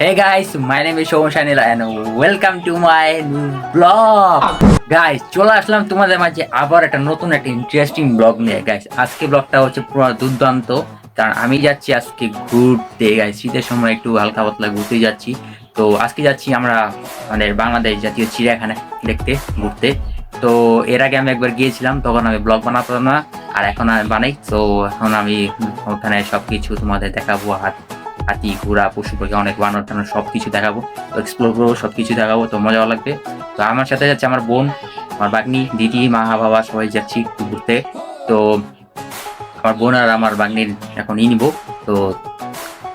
Hey guys, my name is Shobhan Shanila and welcome to my new vlog. Guys, চলে আসলাম তোমাদের মাঝে আবার একটা ইন্টারেস্টিং ব্লগ নিয়ে। গাইস, আজকে ব্লগটা হচ্ছে পুরো দুর্দান্ত, কারণ আমি যাচ্ছি আজকে ঘুরতে। গাইস, শীতের সময় একটু হালকা পাতলা ঘুরতে যাচ্ছি। তো আজকে যাচ্ছি আমরা আমাদের বাংলাদেশ জাতীয় চিড়িয়াখানা দেখতে, ঘুরতে। তো এর আগে আমি একবার গিয়েছিলাম, তখন আমি ব্লগ বানাতাম না, আর এখন আমি বানাই। তো এখন আমি ওখানে সবকিছু তোমাদের দেখাবো, হাতি, ঘোড়া, পশু পাখি, অনেক বানর টানর সবকিছু দেখাবো। তো এক্সপ্লোর করবো, সবকিছু দেখাবো, তো মজাও লাগবে। তো আমার সাথে যাচ্ছে আমার বোন, আমার বাগনি, দিদি, মা, বাবা সবাই যাচ্ছি ঘুরতে। তো আমার বোন আর আমার বাগনির এখন নিবো। তো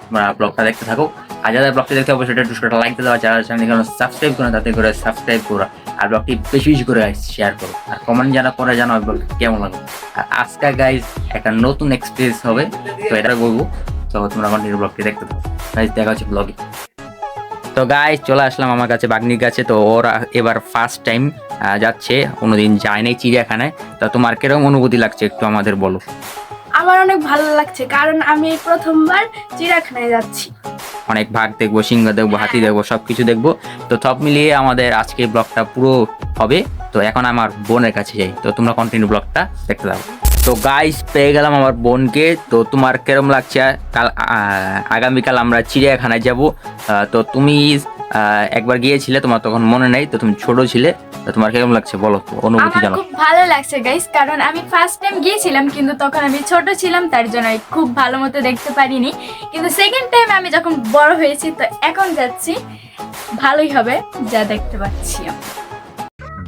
তোমরা ব্লগটা দেখতে থাকো। আর যারা ব্লগটা দেখতে হবে সেটা একটু লাইক দিয়ে দেওয়া, যারা চ্যানেল সাবস্ক্রাইব করো তাতে করে সাবস্ক্রাইব করো, আর ব্লগটি বেশি বেশি করে শেয়ার করো, আর কমেন্ট জানা করে জানো ব্লগটা কেমন লাগে। আর আজকে গাইজ একটা নতুন এক্সপিরিয়েন্স হবে, তো এটা বলবো। তো তোমরা কন্টিনিউ ব্লগটি দেখতে পাবো। গাইজ, দেখা হচ্ছে ব্লগে। তো গাইজ, চলে আসলাম আমার কাছে বাগনির কাছে। তো ওরা এবার ফার্স্ট টাইম যাচ্ছে, কোনোদিন যায় নাই চিড়িয়াখানায়। তো তোমার কিরকম অনুভূতি লাগছে একটু আমাদের বলো। আমার অনেক ভালো লাগছে, কারণ আমি প্রথমবার চিড়িয়াখানায় যাচ্ছি। অনেক ভাগ দেখবো, সিংহ দেখবো, হাতি দেখবো, সবকিছু দেখবো। তো সব মিলিয়ে আমাদের আজকে ব্লগটা পুরো হবে। তো এখন আমার বোনের কাছে যাই, তো তোমরা কন্টিনিউ ব্লগটা দেখতে থাকো। তো গাইস, পেয়ে গেলাম আমার বোনকে। তো তোমার কেরম লাগছে? কাল আগামীকাল আমরা চিড়িয়াখানায় যাব। তো তুমি একবার গিয়েছিলে, তোমার তখন মনে নেই, তো তুমি ছোট ছিলে। তো তোমার কেরম লাগছে বলো, তো অনুভূতি আমার জানাও। খুব ভালো লাগছে গাইস, কারণ আমি ফার্স্ট টাইম গিয়েছিলাম, কিন্তু তখন আমি ছোট ছিলাম, তার জন্য আমি খুব ভালো মতো দেখতে পারিনি। কিন্তু সেকেন্ড টাইম আমি যখন বড় হয়েছি, তো এখন যাচ্ছি, ভালোই হবে যা দেখতে পাচ্ছি।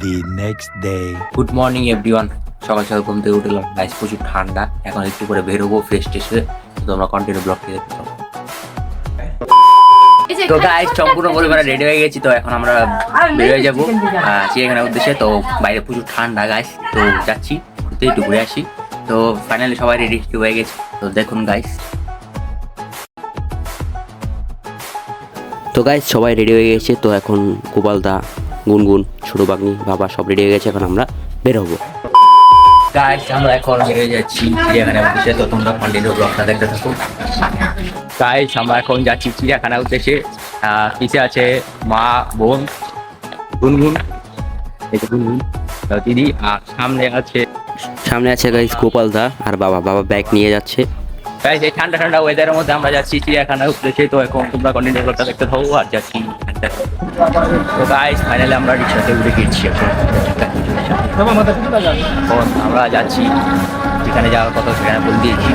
The next day. Good morning everyone. সকাল সকাল ঘুম থেকে উঠলাম। গাইস, প্রচুর ঠান্ডা, এখন একটু করে বেরোবো ফ্রেশ টেস্টে। তো তোমরা কন্টিনিউ ব্লগটি দেখতে পাবো। তো গাইস, সম্পূর্ণ পরিবারে রেডি হয়ে গেছি। তো এখন আমরা বের হয়ে যাবো চিড়িয়াখানার উদ্দেশ্যে। তো বাইরে প্রচুর ঠান্ডা গাইস, তো যাচ্ছি ঘুরতে, একটু ঘুরে আসি। তো ফাইনালি সবাই রেডি হয়ে গেছে, তো দেখুন গাইস। তো গাইজ, সবাই রেডি হয়ে গেছে। তো এখন গোপালদা, গুনগুন, ছোট বাগনি, বাবা সব রেডি হয়ে গেছে। এখন আমরা বের হবো। গাইস, আমরা এখন বের হয়ে যাচ্ছি চিড়িয়াখানার উদ্দেশ্যে। তো তোমরা কন্টিনিউ ব্লগটা দেখতে থাকো। গাইস, আমরা এখন যাচ্ছি চিড়িয়াখানার উদ্দেশ্যে। পিছে আছে মা, বোন, গুনগুন, গুনগুন, দিদি, আর সামনে আছে গাইজ গোপালদা আর বাবা। বাবা ব্যাগ নিয়ে যাচ্ছে। গাইস, এই ঠান্ডা ঠান্ডা ওয়েদারের মধ্যে আমরা যাচ্ছি চিড়িয়াখানার উদ্দেশ্যে। তো এখন তোমরা কন্টিনিউ ব্লগটা দেখতে থাকো আর যাচ্ছি। তো গাইস, ফাইনালি আমরা রিক্সাতে উঠে গেছি। এখন আমরা যাচ্ছি যেখানে যাওয়ার কথা সেখানে বলে দিয়েছি।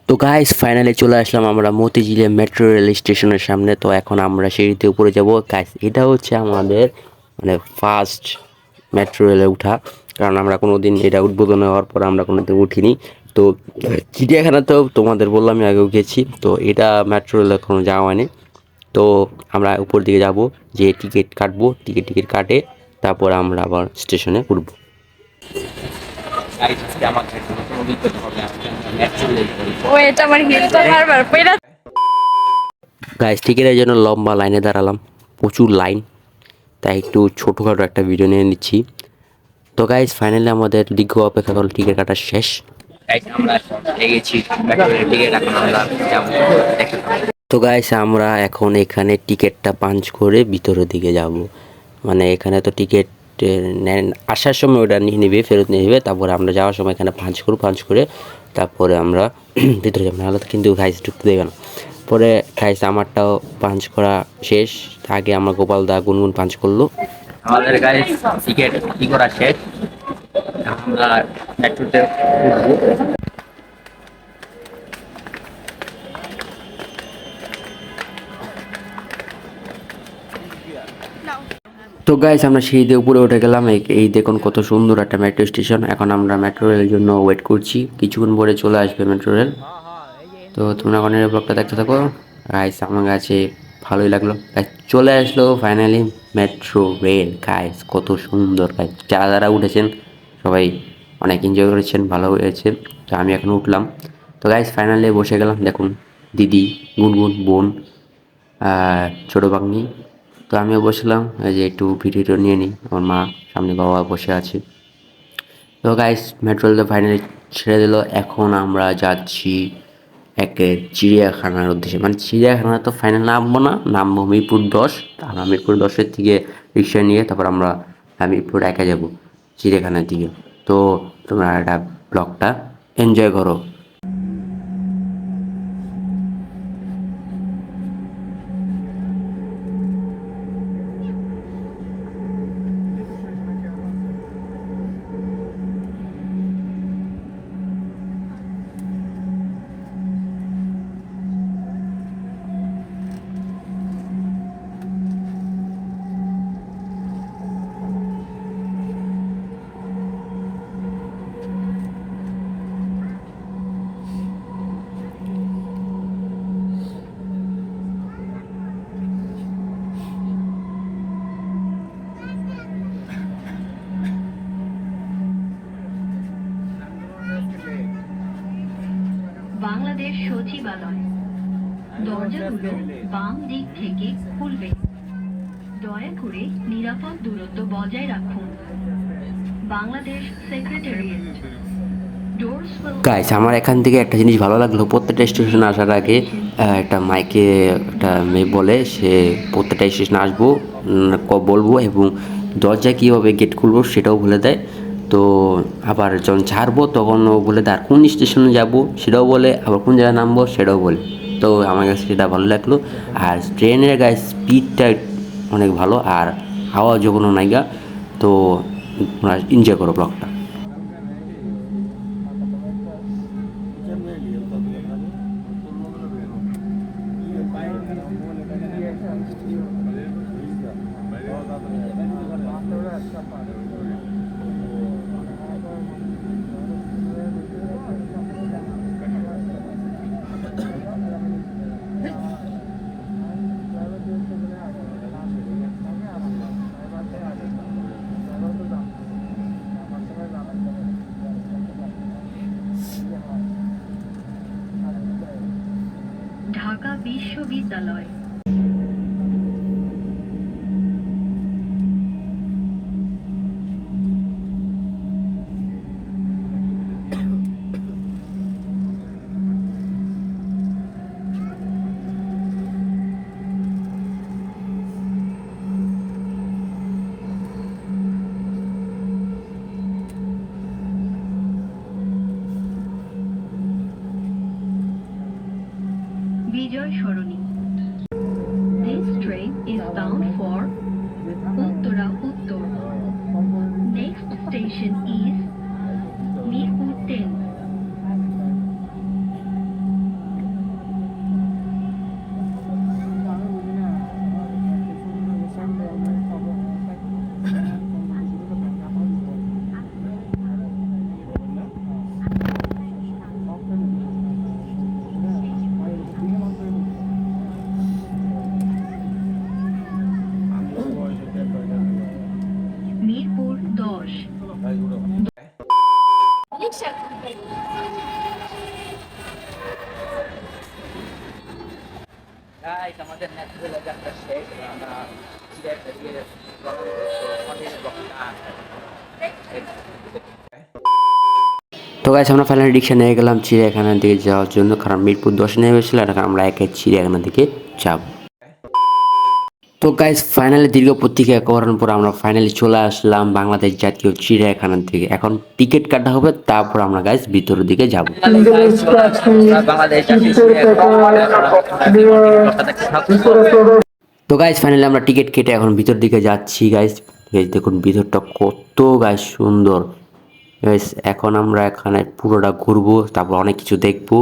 তো গাইজ, ফাইনালি চলে আসলাম আমরা মতিঝিলে মেট্রো রেল স্টেশনের সামনে। তো এখন আমরা সিঁড়িতে উপরে যাব। গাইজ, এটা হচ্ছে আমাদের মানে ফার্স্ট মেট্রো রেলে উঠা, কারণ আমরা কোনো দিন এটা উদ্বোধন হওয়ার পর আমরা কোনো দিন উঠিনি। তো চিড়িয়াখানাতেও তোমাদের বললাম আমি আগেও গেছি। তো এটা মেট্রো রেলে এখনো যাওয়া হয়নি। তো আমরা উপর দিকে যাব, যে টিকিট কাটবো, টিকিট কাটে তারপর আমরা আবার স্টেশনে উঠবো। গাইজ, টিকিটের জন্য লম্বা লাইনে দাঁড়ালাম, প্রচুর লাইন, তাই একটু ছোটোখাটো একটা ভিডিও নিয়ে নিচ্ছি। তো গাইজ, ফাইনালি আমাদের দীর্ঘ অপেক্ষা করল টিকিট কাটা শেষ। তো গাইজ, আমরা এখন এখানে টিকিটটা পাঞ্চ করে ভিতরের দিকে যাব। মানে এখানে তো টিকিট নেন, আসার সময় ওটা নিয়ে নেবে, ফেরত নিয়ে নেবে, তারপরে আমরা যাওয়ার সময় এখানে পাঞ্চ করে তারপরে আমরা ভিতরে যাবো, নাহলে তো কিন্তু গাইজ ঢুকতে দেবে না। পরে গাইস আমারটাও পাঞ্চ করা শেষ, আগে আমার গোপাল দা গুনগুন পাঞ্চ করলো। আমাদের গাইস টিকিট কি করা শেষ, আমরা মেট্রোতে উঠবো। তো গাইস আমরা সিঁড়ি দিয়ে উপরে উঠে গেলাম। এই দেখুন কত সুন্দর একটা মেট্রো স্টেশন। এখন আমরা মেট্রো রেলের জন্য ওয়েট করছি, কিছুক্ষণ পরে চলে আসবে মেট্রো রেল। তো তোমরা এখন এই ব্লগটা দেখতে থাকো। গাইস আমার কাছে ভালোই লাগলো। গাইস চলে আসলো ফাইনালি মেট্রো রেল। গাইস কত সুন্দর, গাইস যারা যারা উঠেছেন সবাই অনেক এনজয় করেছেন, ভালো হয়েছে। তো আমি এখন উঠলাম। তো গাইস ফাইনালি বসে গেলাম। দেখুন দিদি, গুনগুন, বোন আর ছোটো বাগনি। তো আমিও বসলাম, এই যে একটু ভিডিওটা নিয়ে নিই। আমার মা সামনে, বাবা বসে আছে। তো গাইস মেট্রো রেল তো ফাইনালি ছেড়ে দিল। এখন আমরা যাচ্ছি একে চিড়িয়াখানার উদ্দেশ্যে। মানে চিড়িয়াখানা তো ফাইনাল নামবো না, নামবো মিরপুর 10। আমরা মিরপুর 10-এর থেকে রিক্সা নিয়ে তারপর আমরা মিরপুর একা যাবো চিড়িয়াখানার দিকে। তো তোমরা একটা ব্লগটা এনজয় করো। বাংলাদেশ সচিবালয়, দরজাগুলো বাম দিক থেকে খুলবে। দয়া করে নিরাপদ দূরত্ব বজায় রাখুন। বাংলাদেশ সেক্রেটারিয়েট। গাইস আমার এখান থেকে একটা জিনিস ভালো লাগলো, প্রত্যেকটা স্টেশনে আসার আগে একটা মাইকে একটা মেয়ে বলে সে প্রত্যেকটা স্টেশনে আসবো বলবো, এবং দরজা কীভাবে গেট খুলবো সেটাও বলে দেয়। তো আবার যখন ছাড়বো তখন ও বলে দেয় আর কোন স্টেশনে যাবো সেটাও বলে, আবার কোন জায়গায় নামবো সেটাও বলে। তো আমার কাছে সেটা ভালো লাগলো। আর ট্রেনের গায়ে স্পিডটা অনেক ভালো, আর হাওয়া যখন নাইগা। তো তোমরা এনজয় করো ব্লগটা। ঢাকা বিশ্ববিদ্যালয়। বিজয় সরণি। This train is bound for Uttara Uttar. Next station is Mirpur 10. Mirpur 10। Guys আমাদের মেট্রো রেলের যাত্রা শেষ, আমরা চিড়িয়াখানা দিয়ে তো গাইস আমরা ফাইনালি রিক্সা নিয়ে গেলাম চিড়িয়াখানার দিকে যাওয়ার জন্য, কারণ মিরপুর 10 নেমে গেছিল আর আমরা একে চিড়িয়াখানার দিকে যাব। তো গাইস ফাইনালি দীর্ঘ প্রতীক্ষা করার পর আমরা ফাইনালি চলে আসলাম বাংলাদেশ জাতীয় চিড়িয়াখানা থেকে। এখন টিকিট কাটা হবে, তারপর আমরা গাইস ভিতরের দিকে যাব। বাংলাদেশ তো গাইস ফাইনালি আমরা টিকিট কেটে এখন ভিতর দিকে যাচ্ছি গাইস। গাইস দেখুন ভিতরটা কত গাইস সুন্দর। গাইস এখন আমরা এখানে পুরোটা ঘুরবো, তারপর অনেক কিছু দেখবো।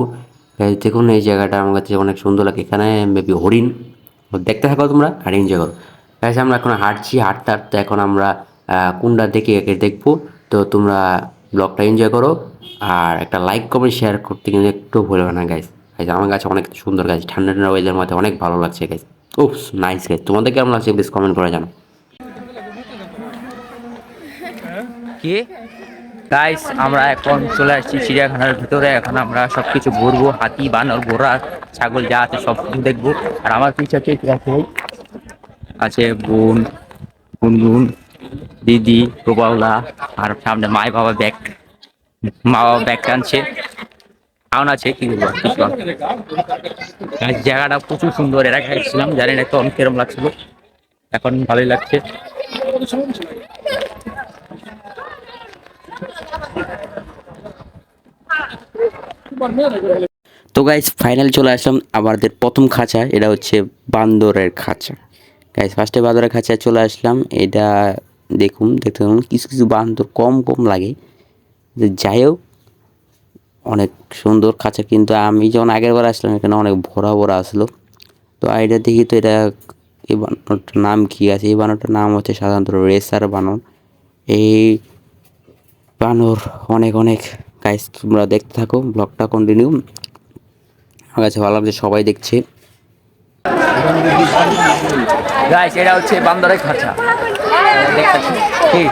গাইস দেখুন এই জায়গাটা আমার কাছে অনেক সুন্দর লাগে। এখানে মেবি হরিণ, দেখতে থাকো তোমরা আর এনজয় করো। গাইস আমরা এখন হাঁটছি, হাঁটতে হাঁটতে এখন আমরা কোনটা দেখে একে দেখবো। তো তোমরা ব্লগটা এনজয় করো, আর একটা লাইক কমেন্ট শেয়ার করতে কিন্তু একটু ভুলবে না গাইস। গাইস আমার কাছে অনেক সুন্দর গাইস, ঠান্ডা ঠান্ডা ওয়েদার মধ্যে অনেক ভালো লাগছে গাইস। উফস নাইস গাইস, তোমাদের কেমন লাগছে প্লিজ কমেন্ট করে জানো। কি গাইস আমরা এখন চলে আসছি চিড়িয়াখানার ভিতরে। এখন আমরা সবকিছু ঘুরবো, হাতি, বানর, ঘোড়া, ছাগল যা আছে সব কিছু দেখবো। আর আমার পিছনে আছে বোন, গুনগুন, দিদি, প্রবাউলা, আর সামনে মা বাবা ব্যাগ টানছে, কারণ আছে কি বলবো আর কিছু না। Guys, জায়গাটা প্রচুর সুন্দর, এর আগে গেছিলাম, জানি না তখন কিরম লাগছিল, এখন ভালোই লাগছে। তো গাইস ফাইনাল চলে আসলাম আমাদের প্রথম খাঁচা, এটা হচ্ছে বান্দরের খাঁচা। গাইস ফার্স্টে বান্দরের খাঁচা চলে আসলাম। এটা দেখুন, দেখতে দেখুন কিছু কিছু বান্দর কম কম লাগে, যাই হোক অনেক সুন্দর খাঁচা। কিন্তু আমি যখন আগের বার আসলাম এখানে অনেক ভরা ভরা আসলো। তো এটা দেখি তো এটা এই বানরটার নাম কি আছে, এই বানরটার নাম হচ্ছে সাধারণত রেসার বানর। এই বানর অনেক অনেক। গাইস তোমরা দেখতে থাকো, ব্লগটা কন্টিনিউ। আমার কাছে ভালো লাগছে, সবাই দেখছে। গাইস এটা হচ্ছে বান্দরের খাঁচা, দেখতেছি কি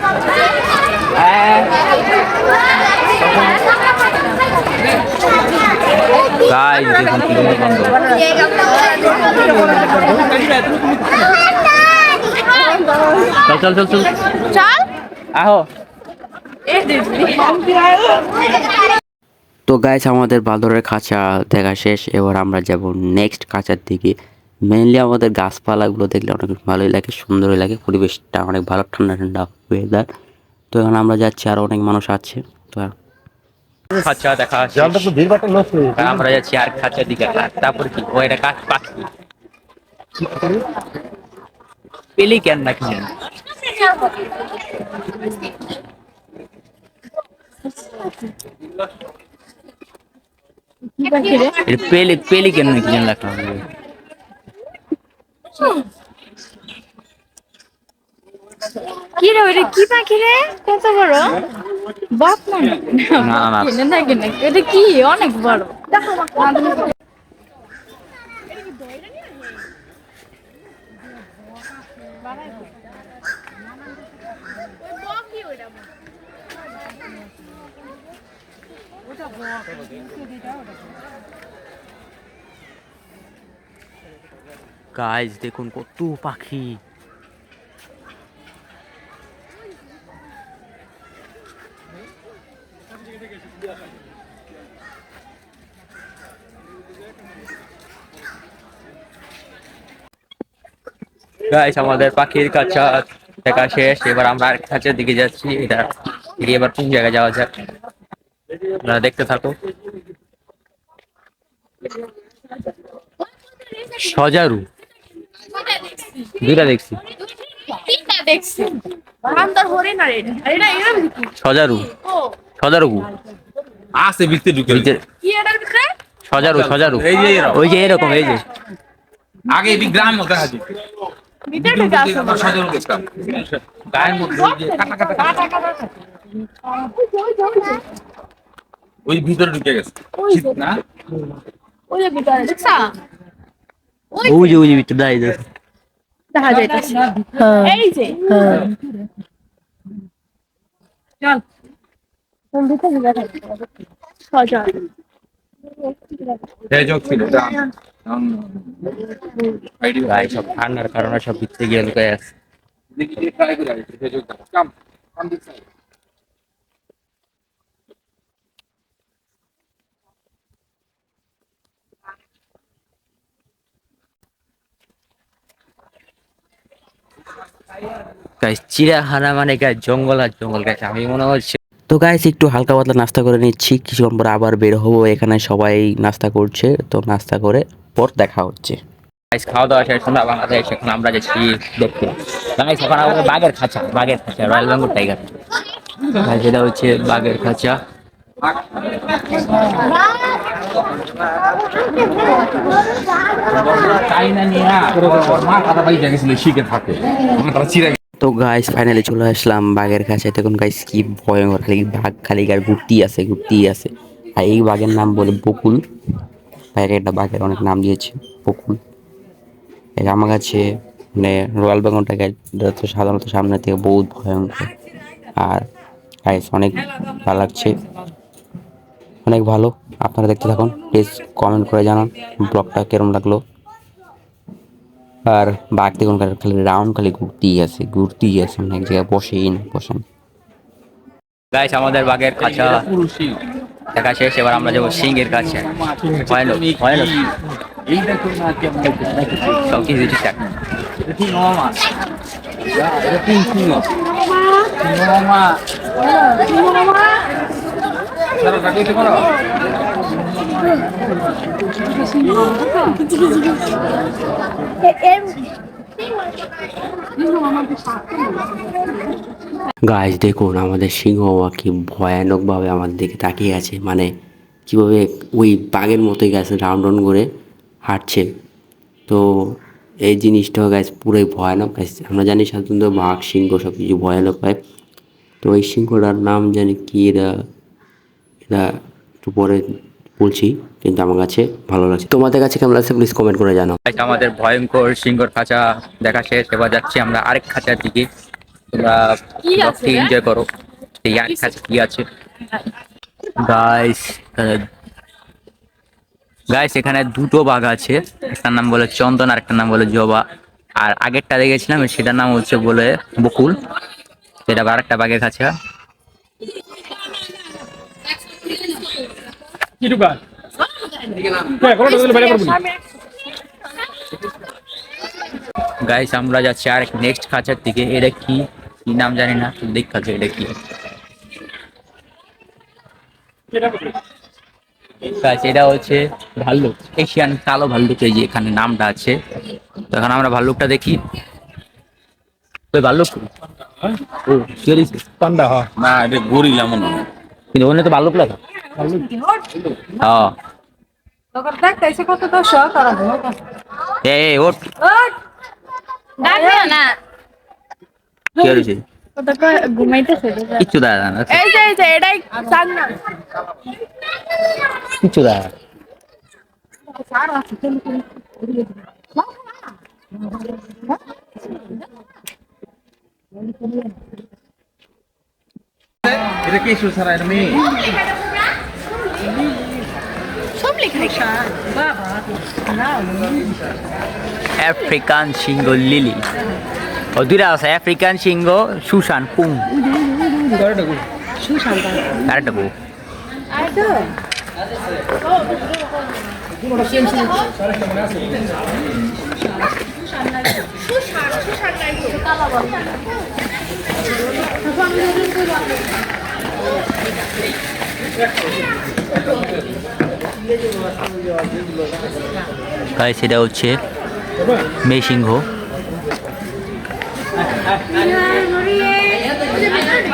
গাইস দেখুন কি সুন্দর বান্দর। চল চল চল চল আহো। তো গাইস আমাদের বাঁদরের খাঁচা দেখা শেষ, এবার আমরা যাব নেক্সট খাঁচার দিকে। মেইনলি আমাদের গাছপালাগুলো দেখলে অনেক ভালোই লাগে, সুন্দরই লাগে, পরিবেশটা অনেক ভালো, ঠান্ডা ঠান্ডা ওয়েদার। তো এখন আমরা যাচ্ছি, আর অনেক মানুষ আছে। তো খাঁচা দেখা শেষ। আমরা যাচ্ছি আর খাঁচার দিকে। তারপর কি ও এটা কাঠ পাখি, পেলিক্যান নাকি জানি। এটা পেলিক্যান নাকি জানি লেখা হবে। কি রে ওটা কি পাখি রে, কত বড় বাপ না না না নাকি নাকি এটা কি অনেক বড়। গাইস দেখুন কত পাখি। গাইস আমাদের পাখির খাঁচা দেখা শেষ, এবার আমরা আর খাঁচার দিকে যাচ্ছি। এটা এবার কোন জায়গায় যাওয়া যাক, আপনারা দেখতে থাকো। সজারু দুইটা দেখছি, তিনটা দেখছি বান্দর হরিণ আর এটা এরকম কি সজারু ও সজারু আছে ভিতরে ঢুকে ভিতরে কি এটার ভিতরে সজারু এই যে এরকম। ওই যে এরকম, এই যে আগে এই গ্রাম মতো হাজি ভিতরে ঢুকে আছে আমরা সাজানো গেছিলাম গায়ের মধ্যে এই যে কাটা কাটা কাটা ওই ভিতরে ঢুকে গেছে শীত না ওই যে ভিতরে দেখছা ওই যে ভিতরে দাঁড়িয়ে আছে। দেখা যাইতেছে এই যে চল কোন দিকে যাবে সজা এই যোগ ছিল আইডি গাই সব ঠান্ডার কারণে সব ভিতরে গিয়ে লুকায় আছে। দেখি ট্রাই করে আইডি এই যোগ কাম কাম দিছে গাইস চিড়িয়াখানা মানে গাইস জঙ্গল আর জঙ্গল গাইস, আমি মনে হচ্ছে। তো গাইস একটু হালকা পাতলা নাস্তা করে নিচ্ছি, কিছুক্ষণ পর আবার বের হবো। এখানে সবাই নাস্তা করছে, তো নাস্তা করে পর দেখা হচ্ছে। গাইস খাওয়া দাওয়া শেষ হলো বাংলাদেশ, এখন আমরা যাচ্ছি দেখতে। গাইস এখন আমাদের বাঘের খাঁচা রয়্যাল বেঙ্গল টাইগার। গাইস এটা হচ্ছে বাঘের খাঁচা। তো গাইস ফাইনালি চলে আসলাম বাঘের কাছে। দেখুন গাইস কি ভয়ঙ্কর, খালি বাঘ খালি আর ঘুরতেই আছে। আর এই বাঘের নাম বলে বকুল। বাইরে একটা বাঘের অনেক নাম দিয়েছে, বকুল। এই আমার কাছে মানে রয়্যাল বেঙ্গল টাইগার তো সাধারণত সামনে থেকে বহুত ভয়ঙ্কর। আর গাইস অনেক ভালো লাগছে, অনেক ভালো। আপনারা দেখতে থাকুন, প্লিজ কমেন্ট করে জানান ব্লগটা কেরম লাগলো। আর বাঘ দেখুন খালি রাউন্ড খালি ঘুরতেই আছে, মানে এক জায়গায় বসেন। গাইস আমাদের বাঘের খাঁচা দেখা শেষ, এবার আমরা যাবো সিংহের কাছে। ভয়ানক সব কিছু ঠিকঠাক। গাইস দেখুন আমাদের সিংহ কি ভয়ানক ভাবে আমাদের দিকে তাকিয়ে আছে, মানে কিভাবে ওই বাঘের মতোই গাছ রাউন্ড করে হাঁটছে। তো এই জিনিসটা গাছ পুরোই ভয়ানক। গাছ আমরা জানি সাধারণত বাঘ সিংহ সব কিছু ভয়ানক হয়, তো এই সিংহটার নাম জানি কি, এটা একটু পরে বলছি, কিন্তু আমার কাছে ভালো লাগছে। তোমাদের কাছে কেমন লাগছে প্লিজ কমেন্ট করে জানাও। গাইস আমাদের ভয়ঙ্কর সিংহর খাঁচা দেখা শেষ, এবার যাচ্ছি আমরা আরেক খাঁচার দিকে। তোমরা এনজয় করো এই আরেক খাঁচা কি আছে। গাইস এখানে দুটো বাঘ আছে, একটার নাম বলে চন্দন আর একটার নাম বলে জবা। আর আগেরটা দেখেছিলাম সেটার নাম হচ্ছে বলে বকুল, সেটা আরেকটা বাঘের খাঁচা। গাইস আমরা যাচ্ছি আরেক নেক্সট খাঁচার দিকে। এটা কি নাম জানি না, দেখাচ্ছে এটা কি। গাইস এটা হচ্ছে ভাল্লুক, এশিয়ান কালো ভাল্লুক, এই যে এখানে নামটা আছে। তো এখন আমরা ভাল্লুকটা দেখি। ওই ভাল্লুক ও চলিস পান্ডা না, এটা গরিলা মনে হয়, কিন্তু ওখানে তো ভাল্লুক লেখা। হ্যাঁ কত দর্শক এই ওঠ ডাকবে না, কি হয়েছে? ঘুমাইতেছে। কিচ্ছু দাদা না, এই যে এটাই সামনে কিচ্ছু দাদা। এটা কি সুসারা এটা মেয়ে? সব লেখাই আফ্রিকান সিংহ লিলি, ও দুইটা আছে, আফ্রিকান সিংহ সুশান পুং। আরেকটা বউ। গাইস সেটা হচ্ছে মেয়ে সিংহ।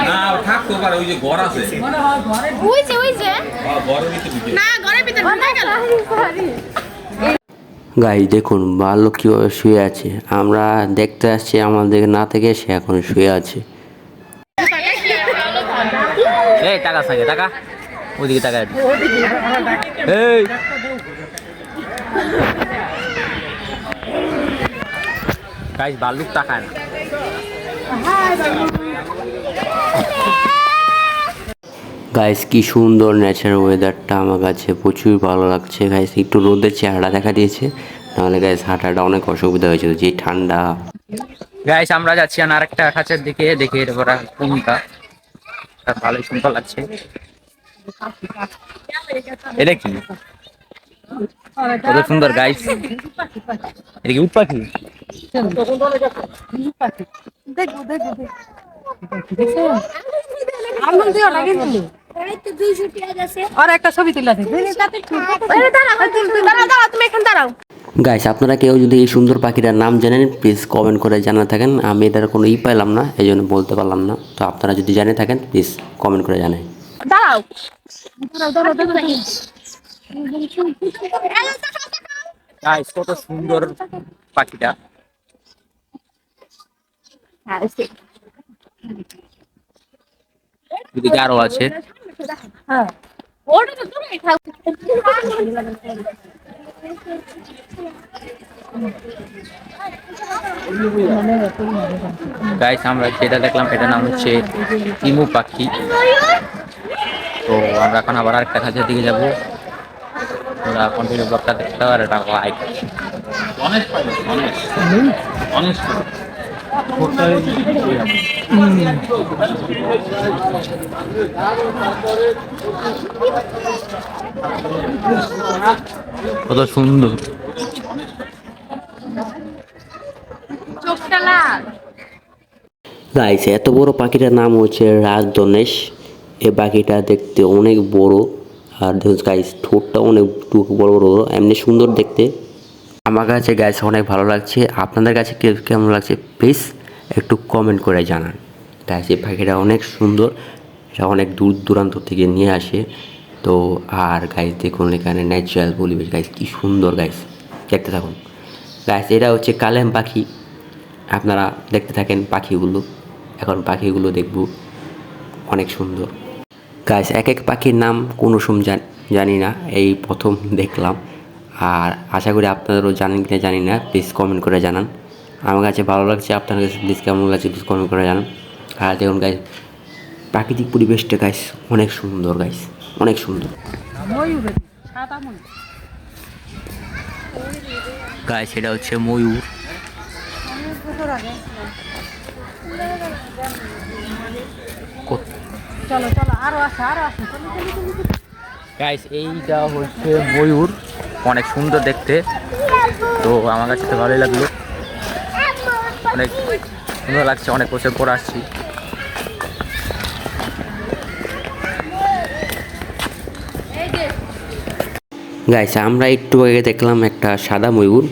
না থাকতো পারে, ওই যে ঘর আছে ওই যে ঘরের ভিতরে না ঘরের ভিতরে ঢুকে গেল। গাইস দেখুন ভাল্লুক কিভাবে শুয়ে আছে, আমরা দেখতে আসছি, আমাদের না থেকে সে এখন শুয়ে আছে। এই টাকা থাকে টাকা, ওইদিকে টাকা। এই গাইস ভাল্লুক তাকায় না। গাইস কি সুন্দর ন্যাচারাল ওয়েদারটা, আমার কাছে প্রচুর ভালো লাগছে। গাইস একটু রোদের চেহারা দেখা দিয়েছে, নাহলে গাইস হাঁটাটা অনেক অসুবিধা হয়েছিল, যে ঠান্ডা। গাইস আমরা যাচ্ছি আর আরেকটা খাঁচার দিকে, দেখে এরপর কোনটা ভালোই সুন্দর লাগছে। এটা কি কত সুন্দর গাইস, এটা কি উট পাখি? আর একটা ছবি তুলে তুমি এখানে দাঁড়াও। গাইস আপনারা কেউ যদি এই সুন্দর পাখিটার নাম জানেন প্লিজ কমেন্ট করে জানা থাকেন। আমি এটার কোনো পাইলাম না, এই জন্য বলতে পারলাম না। তো আপনারা যদি জানে থাকেন প্লিজ কমেন্ট করে জানান। দাঁড়াও গাইস কত সুন্দর পাখিটা। এদিকে আরো আছে। গাইস আমরা যেটা দেখলাম এটার নাম হচ্ছে ইমু পাখি। তো আমরা এখন আবার আরেকটা খাঁচার দিকে যাবো। তোমরা কন্টিনিউ ব্লগটা দেখতে পারো, এটা লাইক অনেক অনেক অনেক কত সুন্দর। চোখটা লাল। গাইস এত বড় পাখিটার নাম হচ্ছে রাজধনেশ। এই পাখিটা দেখতে অনেক বড়, আর দেখুন গাইস ঠোঁটটা অনেক বড় বড়, এমনি সুন্দর দেখতে। আমার কাছে গাইস অনেক ভালো লাগছে। আপনাদের কাছে কেমন লাগছে প্লিজ একটু কমেন্ট করে জানান। গাইস এই পাখিটা অনেক সুন্দর, এটা অনেক দূর দূরান্ত থেকে নিয়ে আসে। তো আর গাইস দেখুন এখানে ন্যাচারাল পরিবেশ, গাইস কি সুন্দর, গাইস দেখতে থাকুন। গাইস এটা হচ্ছে কালেম পাখি, আপনারা দেখতে থাকেন পাখিগুলো। এখন পাখিগুলো দেখব, অনেক সুন্দর। গাইস এক এক পাখির নাম কোনো জানি না, এই প্রথম দেখলাম। আর আশা করি আপনাদেরও জানেন কিনা জানি না, প্লিজ কমেন্ট করে জানান। আমার কাছে ভালো লাগছে, আপনার কাছে প্লিজ কেমন লাগছে প্লিজ কমেন্ট করে জানান। আর দেখুন গাইস প্রাকৃতিক পরিবেশটা গাইস অনেক সুন্দর, গাইস অনেক সুন্দর। গাইস এটা হচ্ছে ময়ূর। চলো চলো আরো আছে গাইস এইটা হচ্ছে ময়ূর, অনেক সুন্দর দেখতে। তো আমার কাছে তো ভালোই লাগলো, অনেক সুন্দর লাগছে, অনেক বছর পর আসছি। গাইস আমরা একটু আগে দেখলাম একটা সাদা ময়ূর,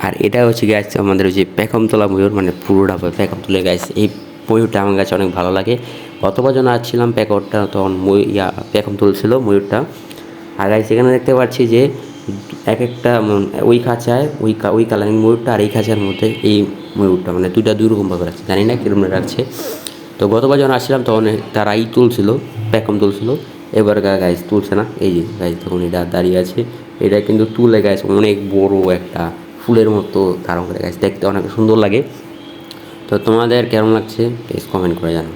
আর এটা হচ্ছে গাইস আমাদের ওই যে পেখমতলা ময়ূর, মানে পুরোটা পেখমতলা। গাইস এই ময়ূরটা আমার কাছে অনেক ভালো লাগে। গতবার যখন আসছিলাম পেখমটা তখন পেখম তুলছিল ময়ূরটা। আর গাইস এখানে দেখতে পাচ্ছি যে এক একটা ওই খাঁচায় ওই কালারিং ময়ূরটা, আর এই খাঁচার মধ্যে এই ময়ূরটা, মানে দুইটা দুই রকমভাবে রাখছে, জানি না কীরকম রাখছে। তো গতবার যখন আসছিলাম তখন তারা তুলছিল, পেখম তুলছিল। এবার গাইস তুলছে না, এই যে গাইস তখন এটা দাঁড়িয়ে আছে, এটা কিন্তু তুলে গাইস অনেক বড় একটা ফুলের মতো ধারণ করে, গাইস দেখতে অনেক সুন্দর লাগে। তো তোমাদের কেমন লাগছে প্লিজ কমেন্ট করে জানাও।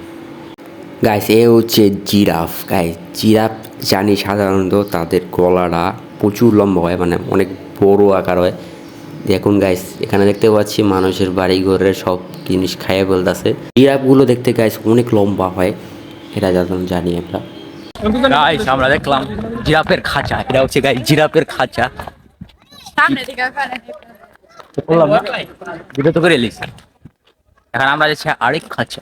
গাইস এ হচ্ছে জিরাফ। গাইস জিরাফ জানি সাধারণত তাদের গলাটা প্রচুর লম্বা হয়, মানে অনেক বড় আকার হয়। দেখুন গাইস এখানে দেখতে পাচ্ছি মানুষের বাড়ি ঘরের সব জিনিস খাইয়ে ফেলতেছে। জিরাফগুলো দেখতে গাইস অনেক লম্বা হয়, এটা যখন জানি আমরা। গাইস আমরা দেখলাম জিরাফের খাঁচা, এটা হচ্ছে গাইস জিরাফের খাঁচা। সামনে দিকে ওখানে বললাম না ভিডিও তো করে এলিস। এখন আমরা যাচ্ছি আরেক খাঁচা।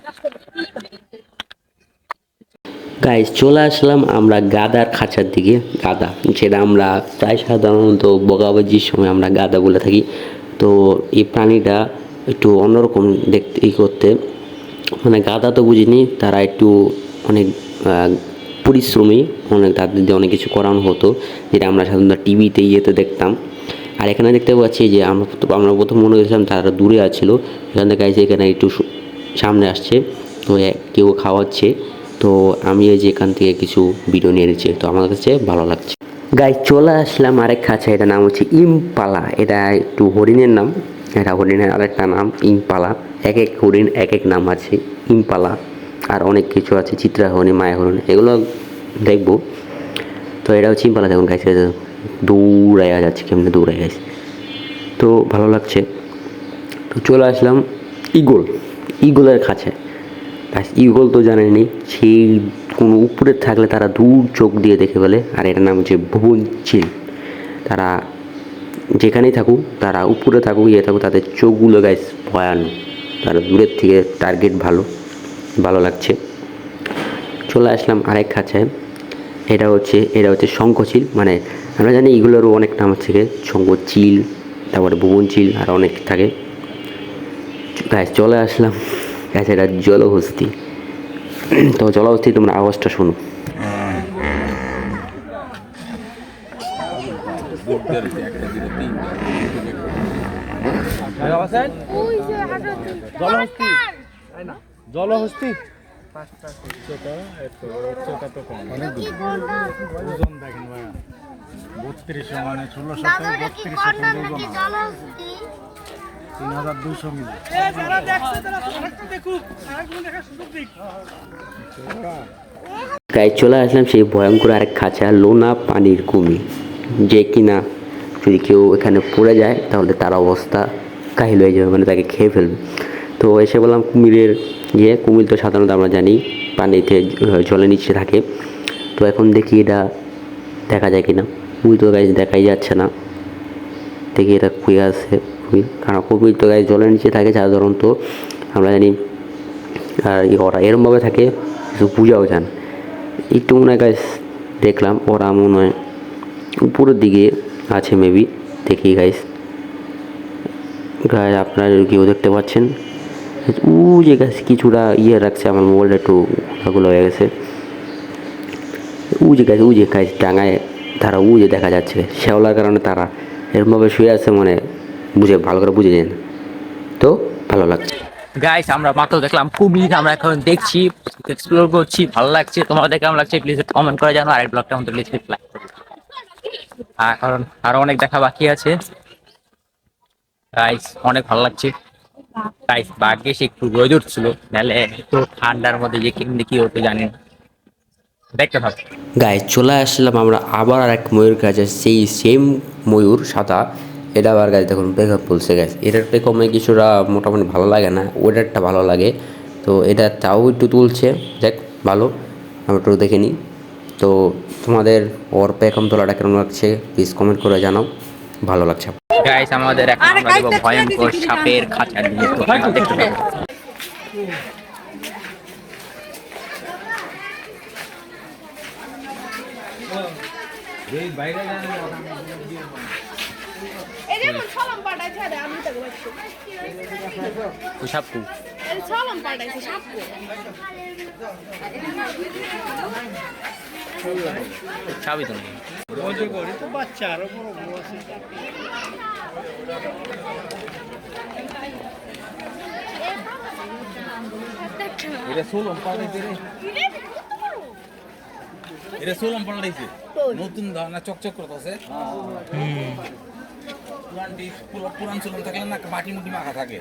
গাইস চলে আসলাম আমরা গাদার খাঁচার দিকে। গাদা যেটা আমরা প্রায় সাধারণত বগাবাজির সময় আমরা গাদা বলে থাকি। তো এই প্রাণীটা একটু অন্যরকম দেখতে করতে, মানে গাদা তো বুঝিনি, তারা একটু অনেক পরিশ্রমী, অনেক তাদের দিয়ে অনেক কিছু করানো হতো, যেটা আমরা সাধারণত টিভিতে ইয়েতে দেখতাম। আর এখানে দেখতে পাচ্ছি যে আমরা প্রথম মনে করেছিলাম তারা দূরে আছিল, এখান থেকে এখানে একটু সামনে আসছে। তো কেউ খাওয়াচ্ছে, তো আমি এই যে এখান থেকে কিছু ভিডিও নিয়ে নিচ্ছি, তো আমার কাছে ভালো লাগছে। গাইস চলে আসলাম আরেক খাঁচা, এটা নাম হচ্ছে ইমপালা। এটা একটু হরিণের নাম, এটা হরিণের আরেকটা নাম ইমপালা। এক এক হরিণ এক এক নাম আছে, ইমপালা আর অনেক কিছু আছে, চিত্রা হরিণ, মায়া হরিণ, এগুলো দেখবো। তো এটা হচ্ছে ইমপালা। দেখুন গাইস দৌড়াইয়া যাচ্ছে, কেমনি দৌড়াই গেছে, তো ভালো লাগছে। তো চলে আসলাম ইগলের খাঁচায়। ইগল তো জানেনি, সেই কোনো উপরে থাকলে তারা দূর চোখ দিয়ে দেখে ফেলে, আর এটার নাম হচ্ছে ভুবন চিল। তারা যেখানেই থাকুক, তারা উপরে থাকুক ইয়ে থাকুক, তাদের চোখগুলো গাইস ভয়ানক। তারা দূরের থেকে টার্গেট ভালো, ভালো লাগছে। চলে আসলাম আরেক খাঁচায়। এটা হচ্ছে শঙ্খচিল। মানে আমরা জানি এগুলোরও অনেক নাম আছে, শঙ্খচিল, তারপরে ভুবনচিল, আর অনেক থাকে। গাইস চলে আসলাম গাইস, এটা জলহস্তি। তো জলহস্তি, তোমরা আওয়াজটা শোনো। জলহস্তি ওজন দেখেন ভাইয়া, 32 মানে 1632 মিলি। গাইস চলে আসলাম সেই ভয়ঙ্কর আরেক খাঁচা, লোনা পানির কুমির, যে কিনা যদি কেউ এখানে পড়ে যায় তাহলে তার অবস্থা কাহিল হয়ে যাবে, মানে তাকে খেয়ে ফেলবে। তো এসে বললাম কুমিরের কুমির তো সাধারণত আমরা জানি পানিতে জলের নিচে থাকে। তো এখন দেখি এটা দেখা যায় কিনা। কুমির তো গাইস দেখাই যাচ্ছে না, দেখি এটা কুয়ে আছে কুমির, কারণ কুমির তো গাইস জলের নিচে থাকে সাধারণত, আমরা জানি। আর ওরা এরমভাবে থাকে, কিছু বোঝাও যান। একটু মনে হয় গাইস দেখলাম ওরা মনে হয় উপরের দিকে আছে মেবি, দেখি গাইস। গাইস আপনারা কেউ দেখতে পাচ্ছেন যে গাছ কিছুটা রাখছে, আমার মোবাইলটা একটু ঘোলাগুলো হয়ে গেছে। যে গাছ ডাঙায় তারা যে দেখা যাচ্ছে, শ্যাওলার কারণে তারা এরমভাবে শুয়ে আছে, মানে ভালো করে বুঝে যায় না। তো ভালো লাগছে গাইস, আমরা মাত্র দেখলাম কুমির, আমরা এখন দেখছি, এক্সপ্লোর করছি, ভালো লাগছে। তোমাদের কেমন লাগছে প্লিজ কমেন্ট করে জানো। আর এই ব্লগটা আমাদের প্লিজ লাইক করো, কারণ আরো অনেক দেখা বাকি আছে। গাইস অনেক ভালো লাগছে। গাইস ভাগ্যে একটু রোদ ছিল, নাহলে তো ঠান্ডার মধ্যে যে কেমনি কি হতো জানি না। দেখতে থাকো। গাইস চলে আসলাম আমরা আবার আর এক ময়ূর কাছে, সেই সেম ময়ূর সাদা। এটা আবার গাছ দেখুন ব্রেকআপ বলছে গাছ, এটার কমে কিছুটা মোটামুটি ভালো লাগে না, ওয়েটারটা ভালো লাগে। তো এটা তাও একটু তুলছে, দেখ ভালো, আমি একটু দেখে নিই। তো তোমাদের ওর পেকম তোলাটা কেমন লাগছে প্লিজ কমেন্ট করে জানাও, ভালো লাগছে। গাইস আমাদের এখন আমরা দেখব ভয়ঙ্কর সাপের খাঁচা দিয়ে, তো দেখতে থাকো। এই বাইরে সাপু সাবই তো নেই। বাচ্চা আরো বড় বড় আছে। এটা সোলম পাল্টাইছে রে, এটা সোলম পাল্টাইছে, নতুন ধারণা চকচক করতেছে। পুরান সোলম থাকলে না মাটি মুটি মাখা থাকে।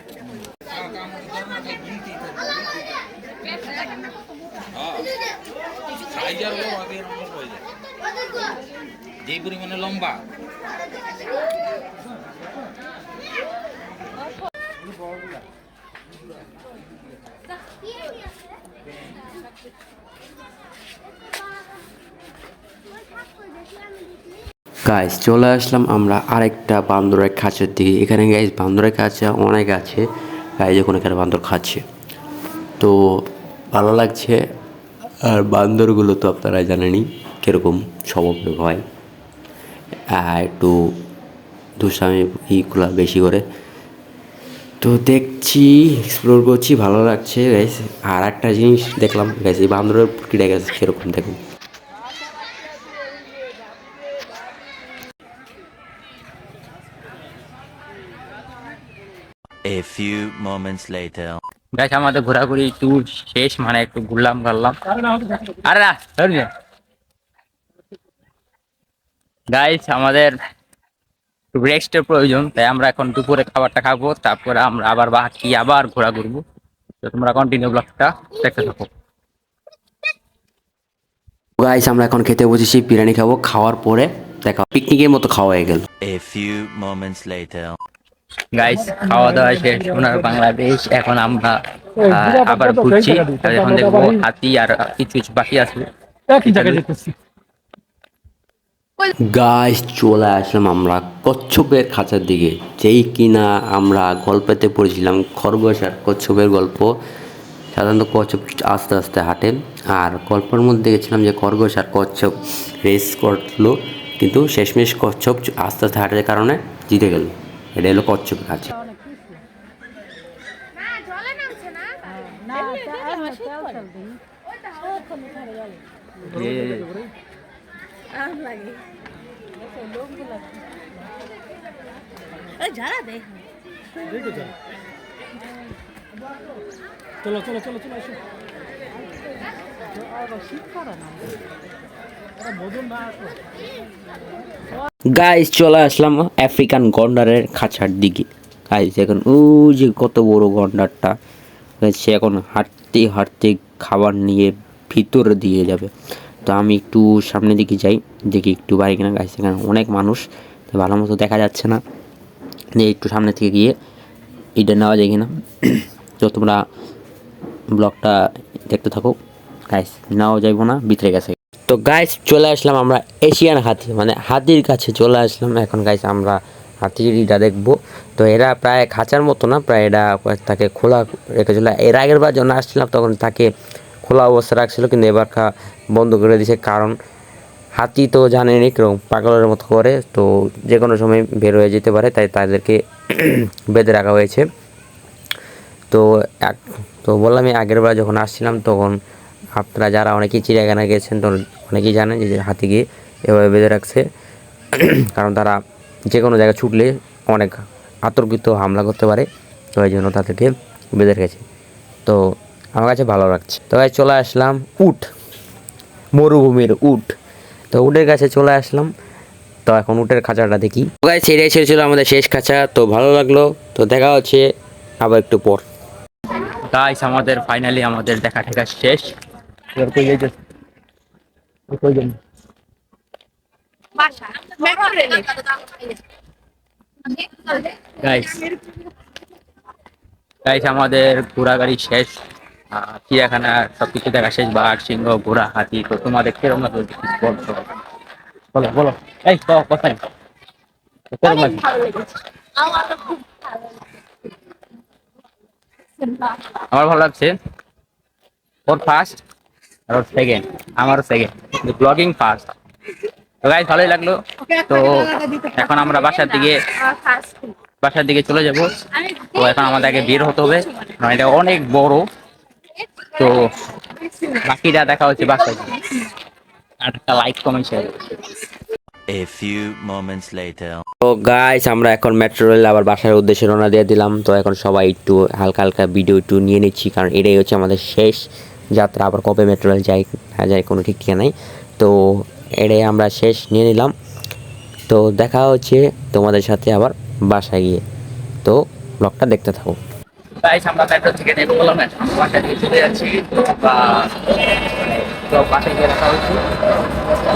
যে পরিমাণে লম্বা, গাইস চলে আসলাম আমরা আরেকটা বান্দরের খাঁচার দিকে। এখানে গাইস বান্দরের খাঁচা অনেক আছে গাইস, যখন এখানে বান্দর খাচ্ছে তো ভালো লাগছে। আর বান্দরগুলো তো আপনারা জানেনই কীরকম স্বভাবের হয়, একটু দুষ্টামি এইগুলা বেশি করে। তো দেখছি, এক্সপ্লোর করছি, ভালো লাগছে গাইস। আর একটা জিনিস দেখলাম গাইস, এই বান্দরের পুটকিটা গাছ কীরকম দেখুন। A few moments later. Guys আমাদের ঘোরাঘুরি ট্যুর শেষ, মানে একটু ঘুরলাম ঘারলাম। আরে না গাইস, আমাদের রেস্টের প্রয়োজন, তাই আমরা এখন দুপুরে খাবারটা খাবো, তারপরে আমরা আবার বাকি আবার ঘোরা ঘুরবো। তো তোমরা কন্টিনিউ ব্লগটা দেখতে থাকো। গাইস আমরা এখন খেতে বসেছি, বিরিয়ানি খাবো, খাওয়ার পরে দেখা পিকনিকের মতো খাওয়া হয়ে গেল। A few moments later. Guys খাওয়া দাওয়া শেষ, সোনার বাংলাদেশ। এখন আমরা আবার ঘুরছি, এখন দেখবো হাতি আর কিছু কিছু বাকি আছে। গাইস চলে আসলাম আমরা কচ্ছপের খাঁচার দিকে, যেই কিনা আমরা গল্পেতে পড়েছিলাম খরগোশ আর কচ্ছপের গল্প। সাধারণত কচ্ছপ আস্তে আস্তে হাঁটে, আর গল্পের মধ্যে দেখেছিলাম যে খরগোশ আর কচ্ছপ রেস করলো, কিন্তু শেষমেশ কচ্ছপ আস্তে আস্তে হাঁটার কারণে জিতে গেল। এটা হলো কচ্ছপের খাঁচা। চলো চলো চলো চলো আসো গাইস চলে আসলাম আফ্রিকান গন্ডারের খাঁচার দিকে। গাইস এখন ওই যে কত বড় গন্ডারটা, সে এখন হাঁটতে হাঁটতে খাবার নিয়ে ভিতরে দিয়ে যাবে। তো আমি একটু সামনের দিকে যাই, দেখি একটু বাড়ি কিনা। গাইস এখানে অনেক মানুষ, ভালো মতো দেখা যাচ্ছে না, যে একটু সামনে থেকে গিয়ে এটা নেওয়া যায় কিনা। তো তোমরা ব্লগটা দেখতে থাকো। গাইস নেওয়া যাইব না, ভিতরে গেছে। তো গাইস চলে আসলাম আমরা এশিয়ান হাতি, মানে হাতির কাছে চলে আসলাম। এখন গাইস আমরা হাতিটা দেখবো। তো এরা প্রায় খাঁচার মতো না, প্রায় এরা তাকে খোলা রেখেছিল। এর আগের বার যখন আসছিলাম তখন তাকে খোলা অবস্থা রাখছিল, কিন্তু এবার বন্ধ করে দিয়েছে। কারণ হাতি তো জানেনি কিরকম পাগলের মতো করে, তো যে কোনো সময় বের হয়ে যেতে পারে, তাই তাদেরকে বেঁধে রাখা হয়েছে। তো তো বললাম আমি আগের বার যখন আসছিলাম তখন আপনারা যারা অনেকেই চিড়িয়াখানা গেছেন তো অনেকেই জানেন যে হাতিকে এভাবে বেঁধে রাখছে। কারণ তারা যে কোনো জায়গায় ছুটলে অনেক আতর্কিত হামলা করতে পারে, তো এই জন্য তাদেরকে বেঁধে রেখেছে। তো আমার কাছে ভালো লাগছে। তো চলে আসলাম উট, মরুভূমির উট। তো উটের কাছে চলে আসলাম। তো এখন উটের খাঁচাটা দেখি। সেটাই ছিল আমাদের শেষ খাঁচা। তো ভালো লাগলো, তো দেখা হচ্ছে আবার একটু পর। গাইস আমাদের ফাইনালি আমাদের দেখা ঠেকা শেষ। এবার কই যাইতেছ? কই যাই? গাইস গাইস আমাদের ঘোরাগাড়ি শেষ, চিড়িয়াখানা সবকিছু দেখা শেষ, বাঘ সিংহ ঘোড়া হাতি। তো তোমাদের কিরকম লাগলো বলো বলো, এই কথা কিরকম লাগলো? আমার ভালো লাগছে। ওর ফার্স্ট আর ওর সেকেন্ড, আমারও সেকেন্ড, কিন্তু ব্লগিং ফার্স্ট। তো গাইস ভালোই লাগলো। তো এখন আমরা বাসার দিকে চলে যাব। তো এখন আমাদেরকে বের হতে হবে, কারণ এটা অনেক বড়। তো বাকিটা দেখা হচ্ছে বাসায়। আর একটা like comment share. A few moments later. তো গাইস আমরা এখন মেট্রো রেল আবার বাসার উদ্দেশ্যে রওনা দিয়ে দিলাম। তো এখন সবাই একটু হালকা হালকা ভিডিও একটু নিয়ে নিচ্ছি, কারণ এটাই হচ্ছে আমাদের শেষ যাত্রা। আবার কবে মেট্রো রেল যাই না যায় কোনো ঠিক ঠিকানা নাই। তো এটাই আমরা শেষ নিয়ে নিলাম। তো দেখা হচ্ছে তোমাদের সাথে আবার বাসায় গিয়ে। তো ব্লগটা দেখতে থাকো। গাইস আমরা মেট্রো থেকে নেমে বললাম বাসায় দিকে চলে যাচ্ছি। তো বাসায় গিয়ে দেখা হচ্ছে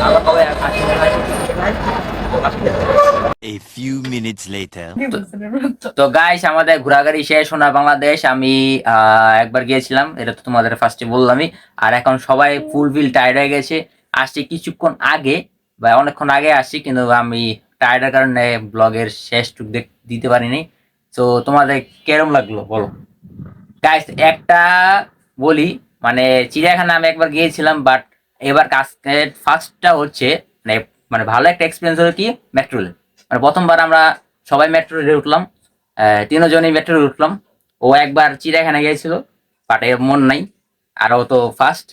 আবার কবে A few minutes later. তো গাইস আমাদের ঘোরাঘুরি শেষ সোনা বাংলাদেশ। আমি একবার গিয়েছিলাম, এটা তো তোমাদের ফার্স্টে বললামই। আর এখন সবাই ফুলফিল টায়ার্ড হয়ে গেছে। আসছি কিছুক্ষণ আগে বা অনেকক্ষণ আগে আসছি, কিন্তু আমি টায়ার্ডের কারণে ব্লগের শেষটুক দিতে পারিনি। তো তোমাদের কেরম লাগলো বলো গাইস। একটা বলি, মানে চিড়িয়াখানা আমি একবার গিয়েছিলাম, বাট এবার কাজের ফার্স্টটা হচ্ছে মানে মানে ভালো একটা এক্সপিরিয়েন্স হলো কি মেট্রো রেল। মানে প্রথমবার আমরা সবাই মেট্রো রেলে উঠলাম, তিনজনই মেট্রো রেলে উঠলাম। ও একবার চিড়িয়াখানা গিয়েছিল, বাট এর মন নাই। আর ও তো ফার্স্ট।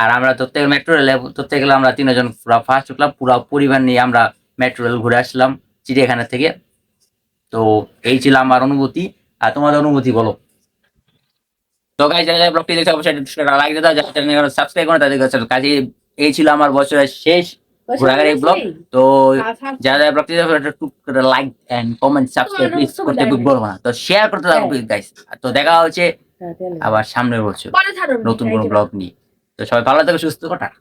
আর আমরা মেট্রো রেলে ধরতে গেলে আমরা তিনজন পুরো ফার্স্ট উঠলাম, পুরো পরিবার নিয়ে আমরা মেট্রো রেল ঘুরে আসলাম চিড়িয়াখানা থেকে। তো এই ছিল আমার অনুভূতি। আর তোমাদের অনুভূতি বলো। তো গাইস যারা যারা ব্লগটি দেখছে অবশ্যই লাইক দিয়ে দাও, যারা চ্যানেল সাবস্ক্রাইব করে তাদের কাছে। এই ছিল আমার বছরের শেষ ঘোরাঘুরি ব্লগ। তো যারা যারা ব্লগটি দেখছে like and comment subscribe please করতে বলবো না। তো শেয়ার করতে থাকো প্লিজ গাইস। তো দেখা হচ্ছে আবার সামনের বছর নতুন কোনো ব্লগ নিয়ে। তো সবাই ভালো থাকো, সুস্থ থাকো, টাটা।